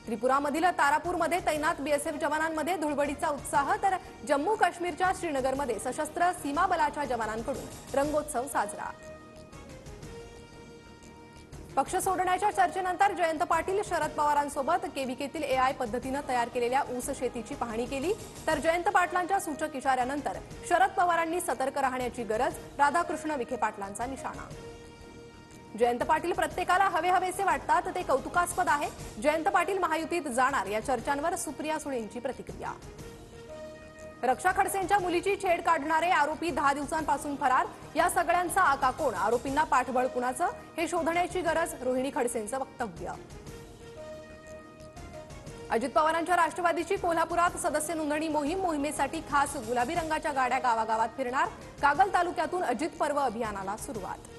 त्रिपुरामधील तारापूरमध्ये तैनात बीएसएफ जवानांमध्ये धुळवडीचा उत्साह, तर जम्मू काश्मीरच्या श्रीनगरमध्ये सशस्त्र सीमा बलाच्या जवानांकडून रंगोत्सव साजरा। पक्ष सोडण्याच्या चर्चेनंतर जयंत पाटील शरद पवारांसोबत केविकेतील एआय पद्धतीने तयार केलेल्या ऊस शेतीची पाहणी केली, तर जयंत पाटलांच्या सूचक इशाऱ्यानंतर शरद पवारांनी सतर्क राहण्याची गरज, राधाकृष्ण विखे पाटलांचा निशाणा। जयंत पाटील प्रत्येकाला हवेहवेसे वाटतात ते कौतुकास्पद आहे। जयंत पाटील महायुतीत जाणार या चर्चांवर सुप्रिया सुळेंची प्रतिक्रिया। रक्षा खडसेंच्या मुलीची छेड काढणारे आरोपी 10 दिवसांपासून फरार, या सगळ्यांचा आका कोण, आरोपींना पाठबळ कुणाचं हे शोधण्याची गरज, रोहिणी खडसेंचं वक्तव्य। अजित पवारांच्या राष्ट्रवादीची कोल्हापुरात सदस्य नोंदणी मोहिमेसाठी खास गुलाबी रंगाच्या गाड्या गावागावात फिरणार, कागल तालुक्यातून अजित पर्व अभियानाला सुरुवात।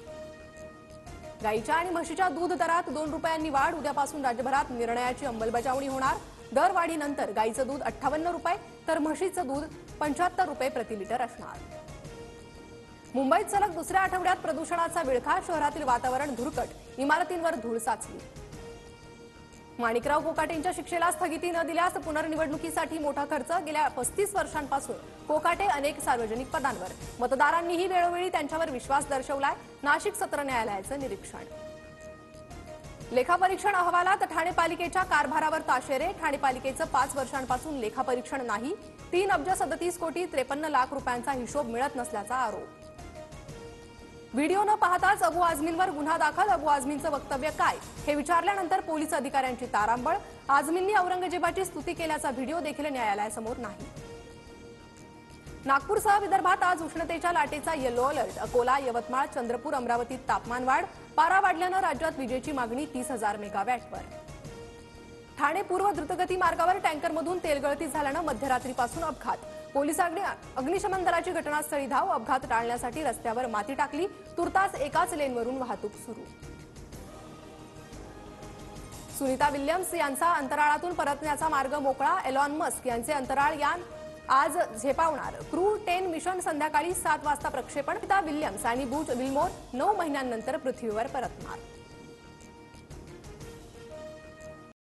गाईच्या आणि म्हशीच्या दूध दरात 2 रुपयांनी वाढ, उद्यापासून राज्यभरात निर्णयाची अंमलबजावणी होणार। दरवाढीनंतर गाईचं दूध 58 रुपये तर म्हशीचं दूध 75 रुपये प्रति लिटर असणार। मुंबईत सलग दुसऱ्या आठवड्यात प्रदूषणाचा विळखा, शहरातील वातावरण धुरकट, इमारतींवर धूळ साचली। माणिकराव कोकाटेंच्या शिक्षेला स्थगिती न दिल्यास पुनर्निवडणुकीसाठी मोठा खर्च, गेल्या 35 वर्षांपासून कोकाटे अनेक सार्वजनिक पदांवर, मतदारांनीही वेळोवेळी त्यांच्यावर विश्वास दर्शवलाय, नाशिक सत्र न्यायालयाचं निरीक्षण। लेखापरीक्षण अहवालात ठाणे पालिकेच्या कारभारावर ताशेरे, ठाणे पालिकेचं 5 वर्षांपासून लेखापरीक्षण नाही, 3 अब्ज 37 कोटी 53 लाख रुपयांचा हिशोब मिळत नसल्याचा आरोप। व्हिडिओ न पाहताच अबू आझमींवर गुन्हा दाखल, अबू आझमींचं वक्तव्य काय हे विचारल्यानंतर पोलीस अधिकाऱ्यांची तारांबळ, आझमींनी औरंगजेबाची स्तुती केल्याचा व्हिडिओ देखील न्यायालयासमोर नाही। नागपूरसह विदर्भात आज उष्णतेच्या लाटेचा येलो अलर्ट, अकोला, यवतमाळ, चंद्रपूर, अमरावतीत तापमान वाढ, पारा वाढल्यानं राज्यात विजेची मागणी 30,000 मेगावॅटवर। ठाणे पूर्व द्रुतगती मार्गावर टँकरमधून तेलगळती झाल्यानं मध्यरात्रीपासून अपघात, पोलिसांनी अग्निशमन दलाची घटनास्थळी धाव, अपघात टाळण्यासाठी रस्त्यावर माती टाकली, तुर्तास एकाच लेनवरून वाहतूक सुरू। सुनीता विल्यम्स यांचा अंतराळातून परतण्याचा मार्ग मोकळा, एलॉन मस्क यांचे अंतराळ यान आज झेपावणार, क्रू 10 मिशन संध्याकाळी 7 वाजता प्रक्षेपण, सुनीता विल्यम्स आणि बूच विल्मोर 9 महिन्यांनंतर पृथ्वीवर परतणार।